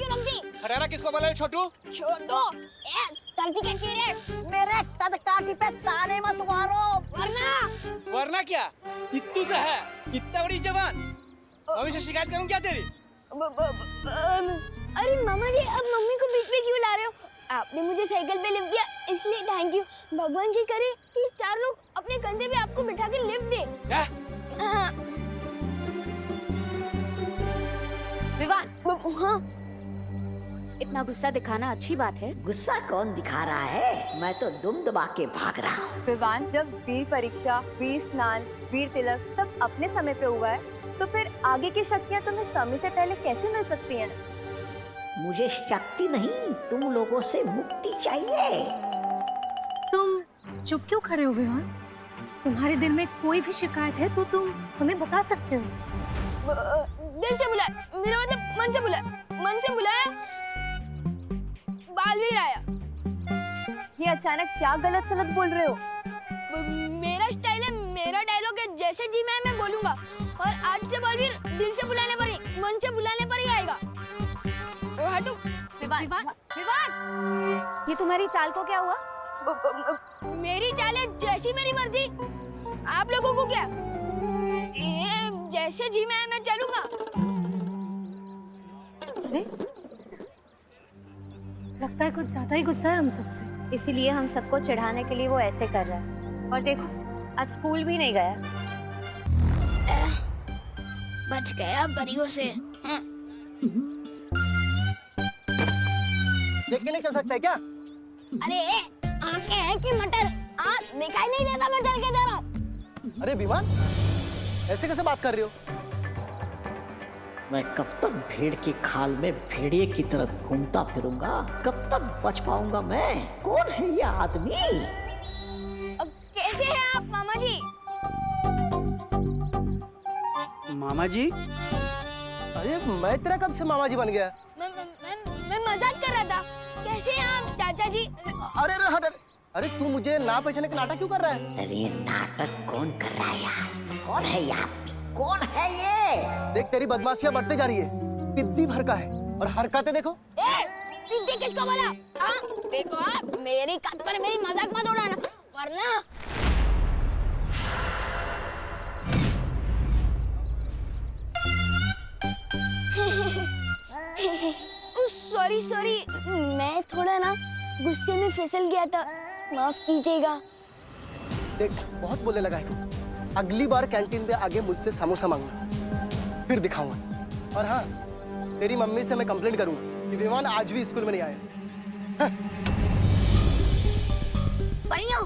क्यों रख दी? हराना किसको बोला है छोटू? छोटू, ए धरती के कीड़े, मेरे टकाकी पे ताने मत मारो। वरना क्या? इत्तू से है, इतना बड़ी जवान। भविष्य शिकायत करूं क्या तेरी? अरे मामा जी, अब मम्मी को बीच में क्यों ला रहे हो? आपने मुझे साइकिल पे लिफ्ट दिया, इसलिए थैंक यू। भगवान जी करे कि चार लोग अपने कंधे पे आपको बिठा के लिफ्ट दे। क्या? हाँ। विवान, हाँ। इतना गुस्सा दिखाना अच्छी बात है? गुस्सा कौन दिखा रहा है? मैं तो दुम दबा के भाग रहा हूँ। विवान, जब वीर परीक्षा, वीर स्नान, वीर तिलक सब अपने समय पे हुआ है, तो फिर आगे की शक्तियाँ तुम्हें समय से पहले कैसे मिल सकती हैं? मुझे शक्ति नहीं, तुम लोगों से मुक्ति चाहिए। तुम चुप क्यों खड़े हो विवान? तुम्हारे दिल में कोई भी शिकायत है तो तुम हमें बता सकते हो। दिल से बुलाया, मेरा मतलब मन से बुलाया, मन से बुलाया। बालवीर आया। ये अचानक क्या गलत सलत बोल रहे हो? मेरा स्टाइल है, मेरा डायलॉग है, जैसे जी मैं बोलूंगा। और आज से बालवीर दिल से बुलाने पर ही, मन से बुलाने पर ही आएगा। ओ हटो। विवान, विवान, ये तुम्हारी चाल को क्या हुआ? मेरी चाल है जैसी मेरी मर्जी। आप लोगों को क्या? ये जैसे जी मैं चलूंगा। अरे लगता है कुछ ज्यादा ही गुस्सा है हम सबसे। इसीलिए हम सबको चिढ़ाने के लिए वो ऐसे कर रहा है। और देखो, आज स्कूल भी नहीं गया। बच गया परियों से। देख के नहीं चल सकता है क्या? अरे आंखें हैं कि मटर? दिखाई नहीं देता मैं चल के जा रहा हूँ। अरे विमान, ऐसे कैसे बात कर रही हो? मैं कब तक भेड़ की खाल में भेड़िए की तरह घूमता फिरूंगा? कब तक बच पाऊंगा मैं? कौन है ये आदमी? कैसे हैं आप मामा जी? मामा जी? अरे मैं तेरा कब से मामा जी बन गया? मैं मजाक कर रहा था। कैसे हैं आप चाचा जी? अरे हट। अरे तू मुझे ना पहचाने का नाटक क्यों कर रहा है? अरे नाटक कौन कर रहा है यार? कौन है ये आदमी? कौन है ये? देख तेरी बदमाशियां बढ़ते जा रही है। पिद्दी भर का है और हरकतें देखो। पिद्दी किसको बोला? देखो आप मेरी कद पर मेरी मजाक मत उड़ाना, वरना सॉरी, मैं थोड़ा ना गुस्से में फिसल गया था, माफ कीजिएगा। देख बहुत बोलने लगा है तू। अगली बार कैंटीन पे आगे मुझसे समोसा मांगना, फिर दिखाऊंगा। और हाँ, तेरी मम्मी से मैं कंप्लेंट करूंगा कि विमान आज भी स्कूल में नहीं आया। परियों,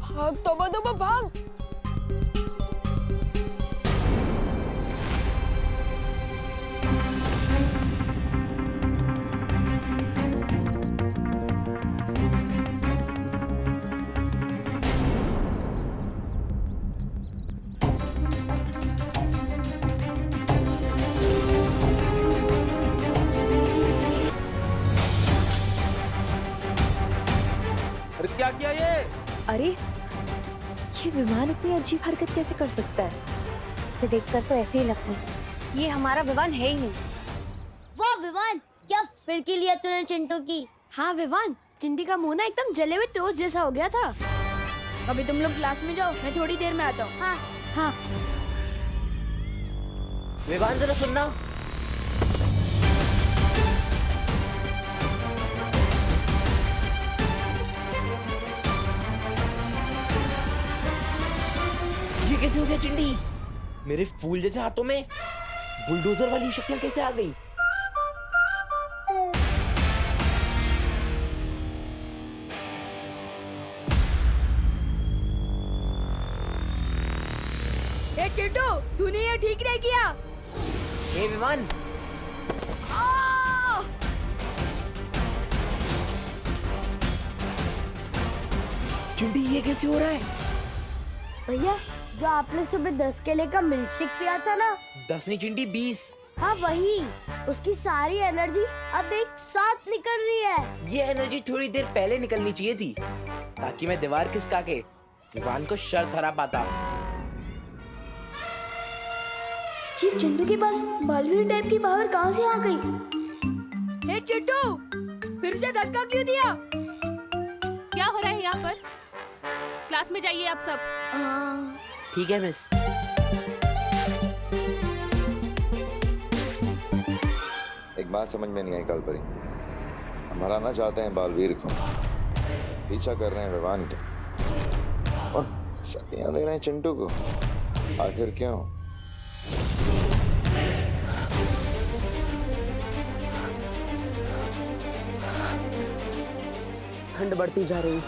भाग तोबा भाग। क्या किया ये? अरे ये विमान इतनी अजीब हरकत कैसे कर सकता है? इसे देखकर तो ऐसे ही लगता है ये हमारा विमान है ही नहीं। वाह विवान, क्या फिरकी लिया तूने चिंटू की। हाँ विवान, चिंटी का मुंह ना एकदम जले हुए टोस्ट जैसा हो गया था। अभी तुम लोग क्लास में जाओ, मैं थोड़ी देर में आता हूँ। हाँ, विवान जरा सुनना। ये कैसे हो गया चिंटी? मेरे फूल जैसे हाथों में बुलडोजर वाली शक्तियां कैसे आ गई? ए चिंटू, तूने ये ठीक नहीं किया। हे विमान, चिंटी ये कैसे हो रहा है? भैया, जो आपने सुबह 10 केले का मिल्कशेक पिया था ना, 10 नहीं चिंटी 20। हाँ वही, उसकी सारी एनर्जी अब एक साथ निकल रही है। ये एनर्जी थोड़ी देर पहले निकलनी चाहिए थी, ताकि मैं दीवार खिसका के विवान को शर्त हरा पाता। ये चिंटू के पास बालवीर टाइप की पावर कहाँ से आ गई? हे चिंटू, फिर से धक्का क्यों दिया? क्या हो रहा है यहाँ पर? क्लास में जाइए आप सब। ठीक है मिस। एक बात समझ में नहीं आई कालपरी, हम हराना चाहते हैं बालवीर को, पीछा कर रहे हैं विवान के और शक्तियां दे रहे हैं चिंटू को। आखिर क्यों? ठंड बढ़ती जा रही है।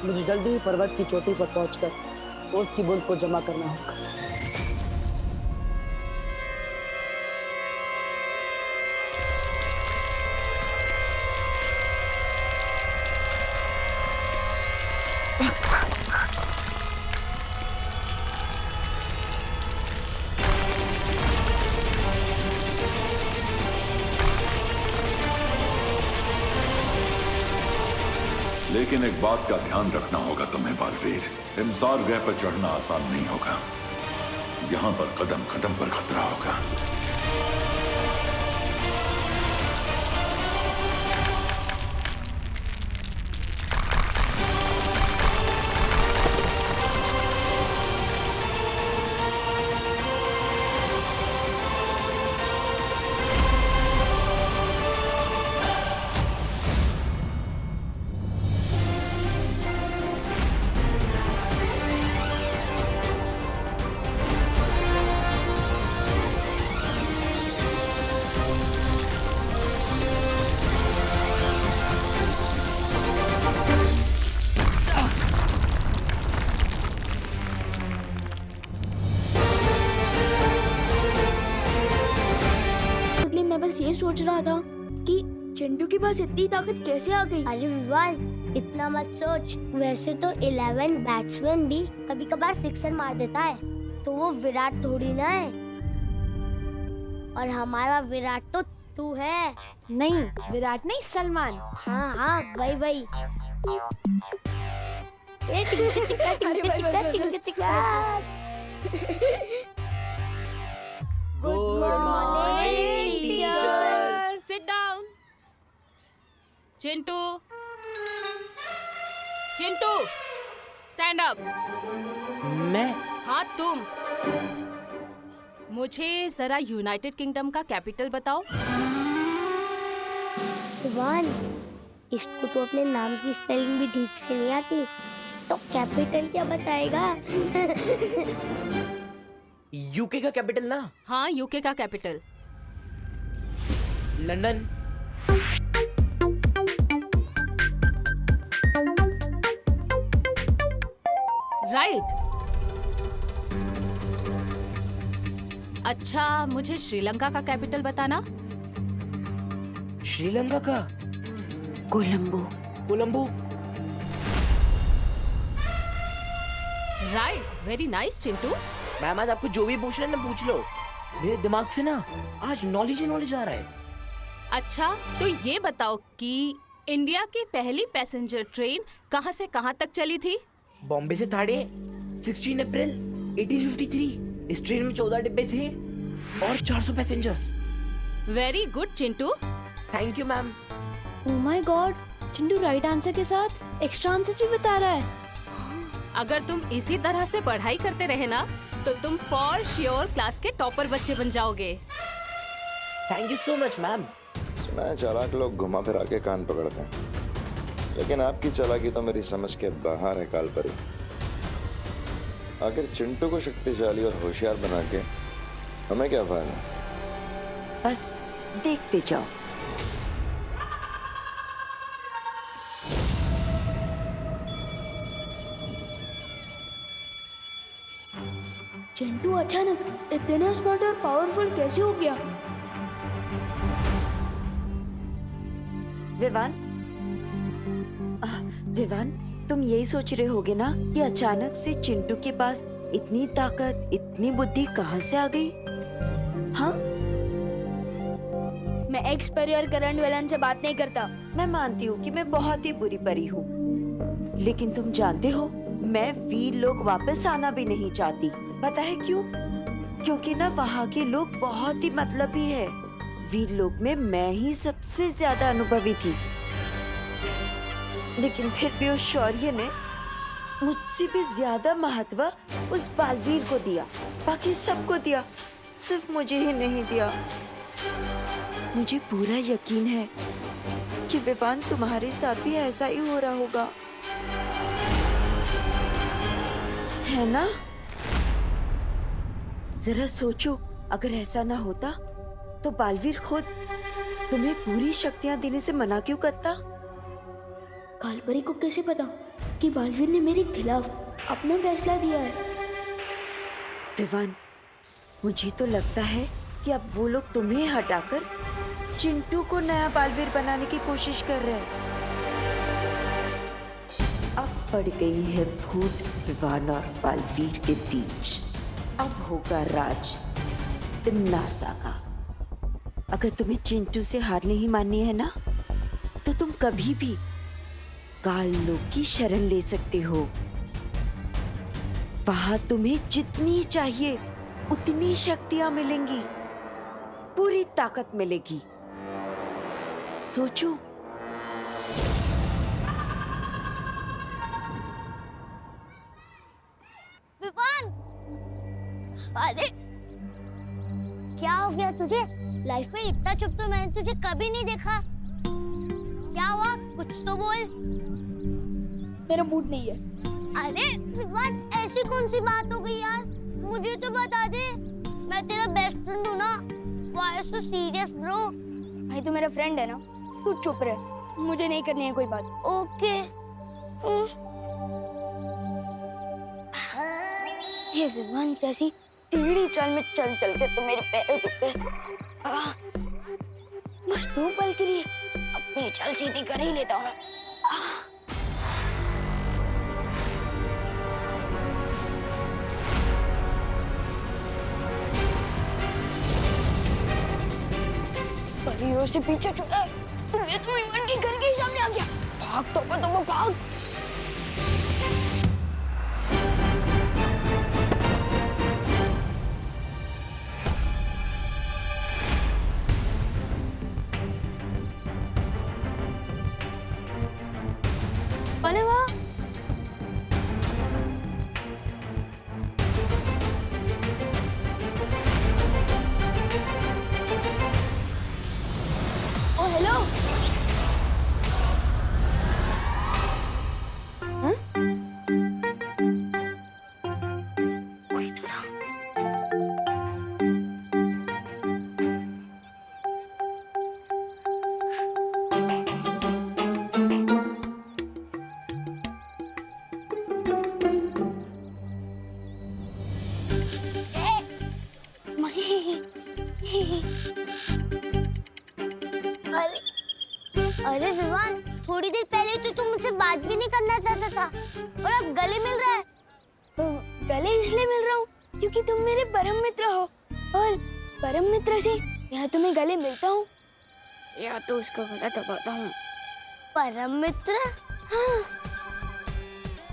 मुझे जल्दी ही पर्वत की चोटी पर पहुंचकर ओस की बूंद को जमा करना होगा। लेकिन एक बात का ध्यान रखना होगा तुम्हें बालवीर, हिमसार ग्रह पर चढ़ना आसान नहीं होगा। यहाँ पर कदम कदम पर खतरा होगा। बस ये सोच रहा था कि चिंटू के पास इतनी ताकत कैसे आ गई। अरे विवान, इतना मत सोच। वैसे तो 11 बैट्समैन भी कभी कभार सिक्सर मार देता है, तो वो विराट थोड़ी ना है। और हमारा विराट तो तू है। नहीं, विराट नहीं, सलमान। हाँ हाँ, वही वही। Good morning teacher. Sit down. Chintu, Chintu, stand up. मैं? हाँ तुम। मुझे जरा यूनाइटेड किंगडम का कैपिटल बताओ। विवान, इसको तो अपने नाम की स्पेलिंग भी ठीक से नहीं आती, तो कैपिटल क्या बताएगा? यूके का कैपिटल ना? हाँ, यूके का कैपिटल। लंदन। राइट। अच्छा, मुझे श्रीलंका का कैपिटल बताना। श्रीलंका का? Colombo. Colombo. Right, very nice Chintu. Ma'am, आज आपको जो भी पूछना है ना पूछ लो। मेरे दिमाग से ना आज नॉलेज ही नॉलेज आ रहा है। अच्छा, तो ये बताओ कि इंडिया की पहली पैसेंजर ट्रेन कहाँ से कहाँ तक चली थी? बॉम्बे से थाड़े 16 अप्रैल 1853। इस ट्रेन में 14 डिब्बे थे और 400 passengers. Very good Chintu. Thank you ma'am. Oh my God, Chintu right answer के साथ एक्स्ट्रा आंसर भी बता रहा है। अगर तुम इसी तरह से पढ़ाई करते रहे ना, तो तुम फॉर श्योर क्लास के टॉपर बच्चे बन जाओगे। Thank you so much ma'am. सुना है चालाक लोग घुमा फिरा के कान पकड़ते हैं, लेकिन आपकी चालाकी तो मेरी समझ के बाहर है कालपरी। आखिर चिंटू को शक्तिशाली और होशियार बना के हमें क्या फायदा? बस देखते जाओ। चिंटू अचानक इतना स्मार्ट और पावरफुल कैसे हो गया? विवान, विवान, तुम यही सोच रहे होगे ना कि अचानक से चिंटू के पास इतनी ताकत, इतनी बुद्धि कहाँ से आ गई? हाँ, मैं एक्स परिवार करण वेलन से बात नहीं करता। मैं मानती हूँ कि मैं बहुत ही बुरी परी हूँ, लेकिन तुम जानते हो मैं वीर लोग वापस आना भी नहीं चाहती। पता है क्यों? क्योंकि ना वहाँ के लोग बहुत ही मतलबी है। वीर लोक में मैं ही सबसे ज्यादा अनुभवी थी, लेकिन फिर भी उस शौर्य ने मुझसे भी ज्यादा महत्व उस बालवीर को दिया। बाकी सबको दिया, सिर्फ मुझे ही नहीं दिया। मुझे पूरा यकीन है कि विवान तुम्हारे साथ भी ऐसा ही हो रहा होगा, है ना? जरा सोचो, अगर ऐसा ना होता तो बालवीर खुद तुम्हें पूरी शक्तियां देने से मना क्यों करता? कालपरी को कैसे पता कि बालवीर ने मेरे खिलाफ अपना फैसला दिया है? विवान, मुझे तो लगता है कि अब वो लोग तुम्हें हटाकर चिंटू को नया बालवीर बनाने की कोशिश कर रहे हैं। अब पड़ गई है फूट विवान और बालवीर के बीच। अब होगा राज तिन्नासा का। अगर तुम्हें चिंटू से हार नहीं माननी है ना, तो तुम कभी भी काल लोक की शरण ले सकते हो। वहां तुम्हें जितनी चाहिए उतनी शक्तियां मिलेंगी, पूरी ताकत मिलेगी। सोचो। विवान, अरे क्या हो गया तुझे? लाइफ में इतना चुप तो मैंने तुझे कभी नहीं देखा। क्या हुआ? कुछ तो बोल। मेरा मूड नहीं है। अरे विवान, ऐसी कौन सी बात हो गई यार? मुझे तो बता दे, मैं तेरा बेस्ट फ्रेंड हूँ ना। Why so serious bro? भाई तू मेरा फ्रेंड है ना, तू चुप रह, मुझे नहीं करनी है कोई बात। ओके। ये विवान जैसी टेढ़ी चाल में चल चल के तो मेरे पैर दुख गए। बस 2 पल के लिए अपनी चाल सीधी कर ही लेता हूँ। परियों से पीछे छुड़ा, मैं तो विवान के घर के सामने आ गया। भाग तो भाग। अरे वाह, ओ हेलो। कोई तो था। अरे विवान, थोड़ी देर पहले तो तुम मुझसे बात भी नहीं करना चाहता था और अब गले मिल रहा है। गले इसलिए मिल रहा हूँ क्योंकि तुम मेरे परम मित्र हो, और परम मित्र से या तो मैं गले मिलता हूँ या तो उसका गला दबाता हूँ। परम मित्र? हाँ।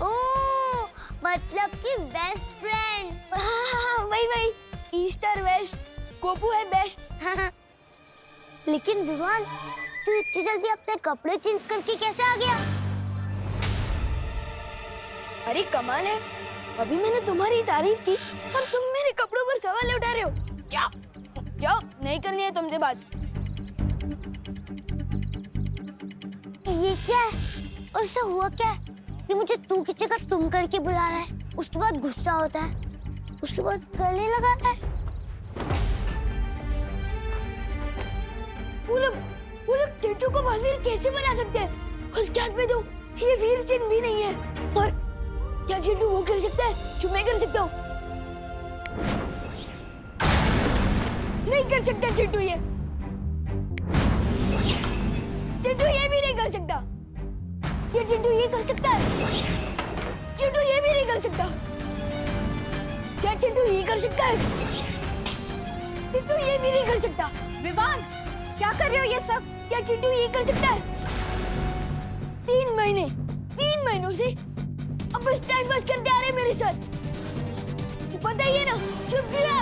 ओह, मतलब कि बेस्ट फ्रेंड। हाँ, वही ईस्ट और वेस्ट, गोपू है बेस्ट। लेकिन विवान, तू इतनी जल्दी अपने कपड़े चेंज करके कैसे आ गया? अरे कमाल है, अभी मैंने तुम्हारी तारीफ की और तुम मेरे कपड़ों पर सवाल उठा रहे हो। जाओ, नहीं करनी है तुमसे बात। ये क्या है? और इससे हुआ क्या है कि मुझे तू की जगह तुम करके बुला रहा है, उसके बाद गुस्सा होता है, उसके बाद गले लगाता है। वो लोग चिंटू को बालवीर कैसे बना सकते हैं? उसके हाथ में तो ये वीर चिन्ह भी नहीं है। और क्या चिंटू वो कर सकता है जो मैं कर सकता हूँ? नहीं कर सकता चिंटू ये भी नहीं कर सकता। ये चिंटू ये कर सकता है? चिंटू ये भी नहीं कर सकता। क्या चिंटू ये कर सकता है? चिंटू ये भी नहीं कर सकता। विवान, क्या कर रहे हो ये सब? क्या चिंटू ये कर सकता है? 3 महीनों से अब बस टाइम पास करते आ रहे मेरे साथ। पता ही है ना, चुप क्यों है?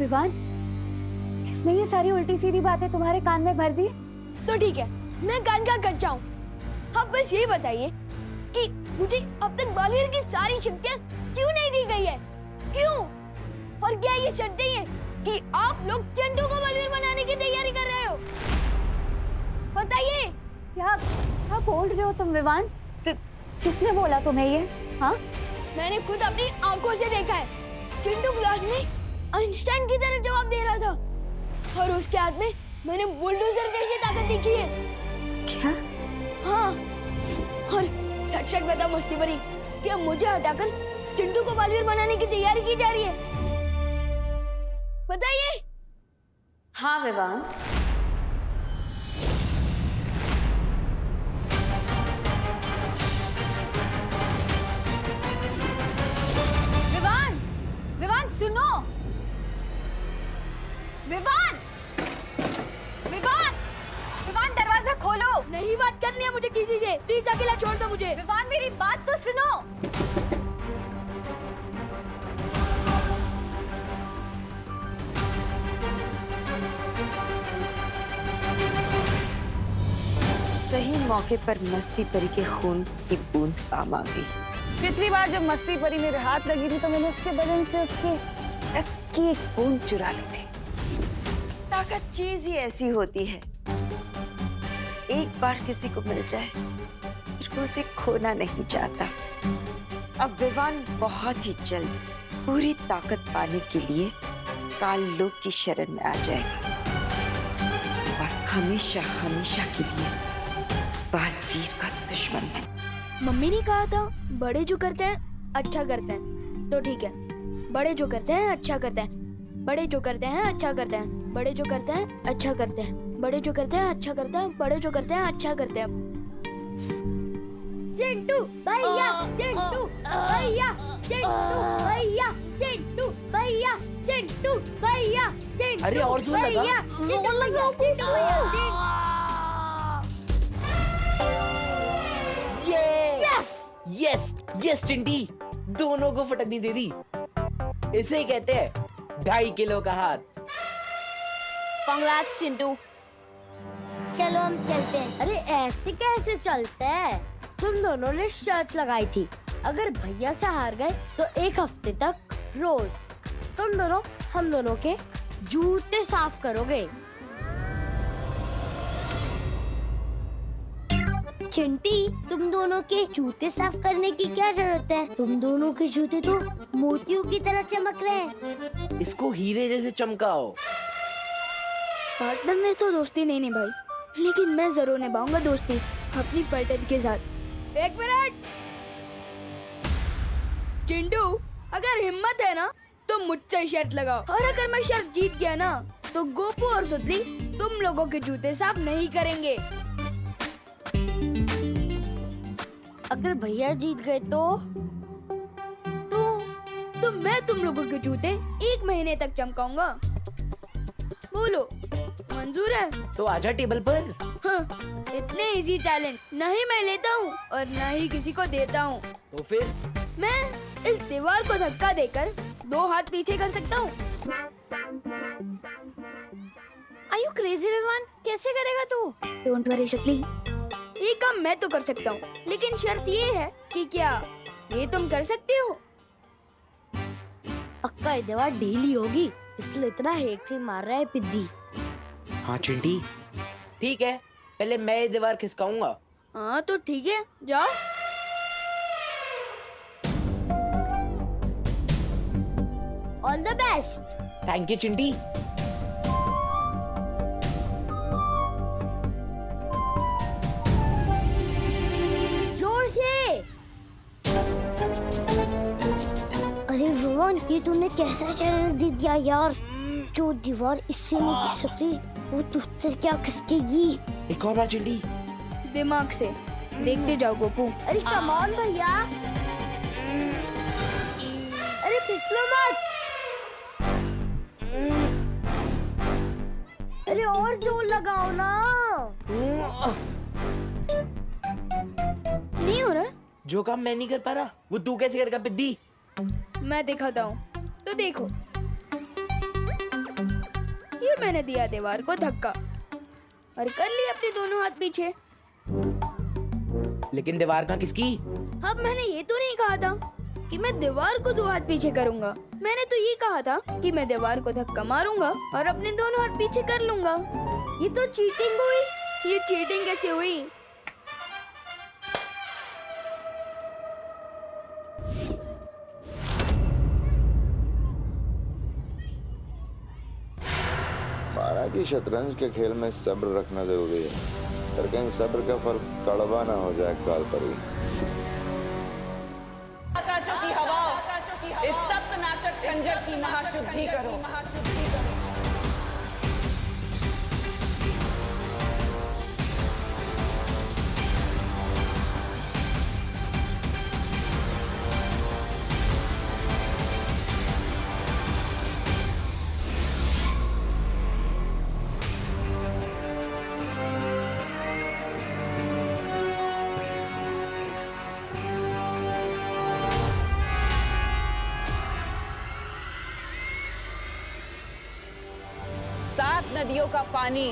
विवान, किसने ये सारी उल्टी सीधी बातें तुम्हारे कान में भर दी? तो ठीक है, मैं कान का कच्चा हूँ। आप बस ये बताइए कि मुझे अब तक बालवीर की सारी शक्तियाँ क्यों नहीं दी गई है? क्यों? और क्या ये शर्त है कि आप लोग चिंटू को बालवीर बनाने की तैयारी कर रहे हो? बताइए। क्या बोल रहे हो तुम विवान? किसने बोला तुम्हें ये? हाँ, मैंने खुद अपनी आंखों से देखा है। चिंटू क्लास में आइंस्टाइन की तरह जवाब दे रहा था और उसके हाथ में मैंने बुलडोजर जैसी ताकत देखी है। क्या? हाँ, और सच बता मस्ती भरी कि अब मुझे हटाकर चिंटू को बालवीर बनाने की तैयारी की जा रही है। बताइए। हाँ विवान, विवान सुनो। विवान, विवान, विवान दरवाजा खोलो। नहीं बात करनी है मुझे किसी से, प्लीज अकेला छोड़ दो मुझे। विवान मेरी बात तो सुनो। सही मौके पर मस्ती परी के खून की बूंद काम आ गई। पिछली बार जब मस्ती परी मेरे हाथ लगी थी तो मैंने उसके बदन से उसकी रक्त की एक बूंद चुरा ली थी। ताकत चीज ही ऐसी होती है, एक बार किसी को मिल जाए फिर वो उसे खोना नहीं चाहता। अब विवान बहुत ही जल्द पूरी ताकत पाने के लिए काल लोक की शरण में आ जाएगा और हमेशा हमेशा के लिए बालवीर का दुश्मन बन। मम्मी ने कहा था बड़े जो करते हैं अच्छा करते हैं, तो ठीक है, बड़े जो करते हैं अच्छा करते हैं, बड़े जो करते हैं अच्छा करते हैं, बड़े जो करते हैं अच्छा करते हैं, बड़े जो करते हैं अच्छा करते हैं, बड़े जो करते हैं अच्छा करते हैं। चिंटू भैया, चिंटू भैया, चिंटू भैया, चिंटू भैया, चिंटू भैया, चिंटू। अरे और जोर लगा। भैया, चिंटू भैया, चिंटू भैया। यस यस चिंटी, दोनों को फटकनी दे दी। इसे ही कहते हैं 2.5 किलो का हाथ। कांग्रेट्स चिंटू। चलो हम चलते हैं। अरे ऐसे कैसे चलते हैं? तुम दोनों ने शर्त लगाई थी, अगर भैया से हार गए तो 1 हफ्ते तक रोज तुम दोनों हम दोनों के जूते साफ करोगे। चिंटी, तुम दोनों के जूते साफ करने की क्या जरूरत है? तुम दोनों के जूते तो मोतियों की तरह चमक रहे हैं। इसको हीरे जैसे चमकाओ। पार्टनर में तो दोस्ती नहीं निभाई, लेकिन मैं जरूर निभाऊंगा दोस्ती अपनी पार्टनर के साथ। 1 मिनट। चिंटू, अगर हिम्मत है ना तो मुझसे शर्त लगाओ, और अगर मैं शर्त जीत गया ना तो गोपू और सुतली तुम लोगों के जूते साफ नहीं करेंगे। अगर भैया जीत गए तो मैं तुम लोगों के जूते 1 महीने तक चमकाऊंगा। बोलो, मंजूर है? तो आजा टेबल पर। हाँ, इतने इजी चैलेंज नहीं मैं लेता हूँ और न ही किसी को देता हूँ। तो फिर मैं इस दीवार को धक्का देकर 2 हाथ पीछे कर सकता हूँ। Are you crazy Vivaan? कैसे करेगा तू? डोंट वरी शक्ली, ये काम मैं तो कर सकता हूँ, लेकिन शर्त ये है कि क्या ये तुम कर सकते हो? पक्का ये दीवार ढीली होगी, इसलिए इतना हेक्टी मार रहा है पिद्दी। हाँ चिंटी, ठीक है, पहले मैं ये दीवार खिसकाऊंगा। हाँ तो ठीक है, जाओ। All the best. Thank you Chinti. जोर से। अरे रोहन, ये तूने कैसा चैलेंज दे दिया यार? जो दीवार इससे नहीं खिसकती वो तुझसे क्या खिसकेगी? एक और बार चिंटी। दिमाग से देखते जाओ गोपू। अरे कम ऑन भैया, अरे फिसलो मत। अरे और जोर लगाओ ना। नहीं हो रहा? जो काम मैं नहीं कर पा रहा वो तू कैसे करेगा पिद्दी? मैं दिखाता हूँ, तो देखो। मैंने दिया दीवार को धक्का और कर ली अपने दोनों हाथ पीछे। लेकिन दीवार कहाँ किसकी? अब मैंने ये तो नहीं कहा था कि मैं दीवार को 2 हाथ पीछे करूंगा। मैंने तो ये कहा था कि मैं दीवार को धक्का मारूंगा और अपने दोनों हाथ पीछे कर लूंगा। ये तो चीटिंग हुई। ये चीटिंग कैसे हुई? माना कि शतरंज के खेल में सब्र रखना जरूरी है, पर कहीं सब्र का फल कड़वा ना हो जाए काल परी। आकाशों की हवाओं, इस सप्तनाशक खंजर की महाशुद्धि करो। नदियों का पानी,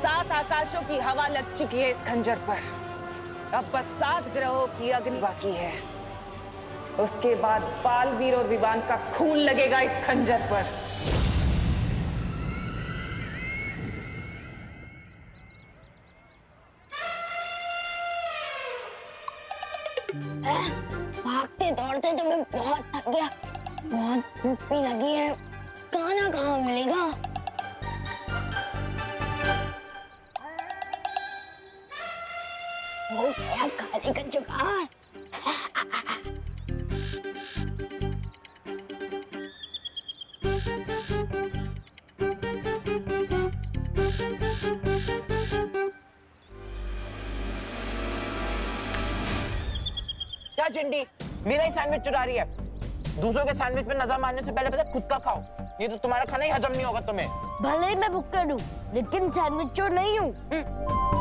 7 आकाशों की हवा लग चुकी है इस खंजर पर। अब बस 7 ग्रहों की अग्नि बाकी है। उसके बाद बालवीर और विवान का खून लगेगा इस खंजर पर। भागते दौड़ते तो मैं बहुत थक गया, बहुत भूख भी लगी है। खाना कहाँ मिलेगा? हो गया खाने का जुगाड़। क्या चिंटी, मेरा ही सैंडविच चुरा रही है? दूसरों के सैंडविच पे नजर मारने से पहले पता खुद का खाओ। ये तो तुम्हारा खाना ही हजम नहीं होगा तुम्हें। भले ही मैं भुक्कड़ हूँ, लेकिन सैंडविच चोर नहीं हूँ।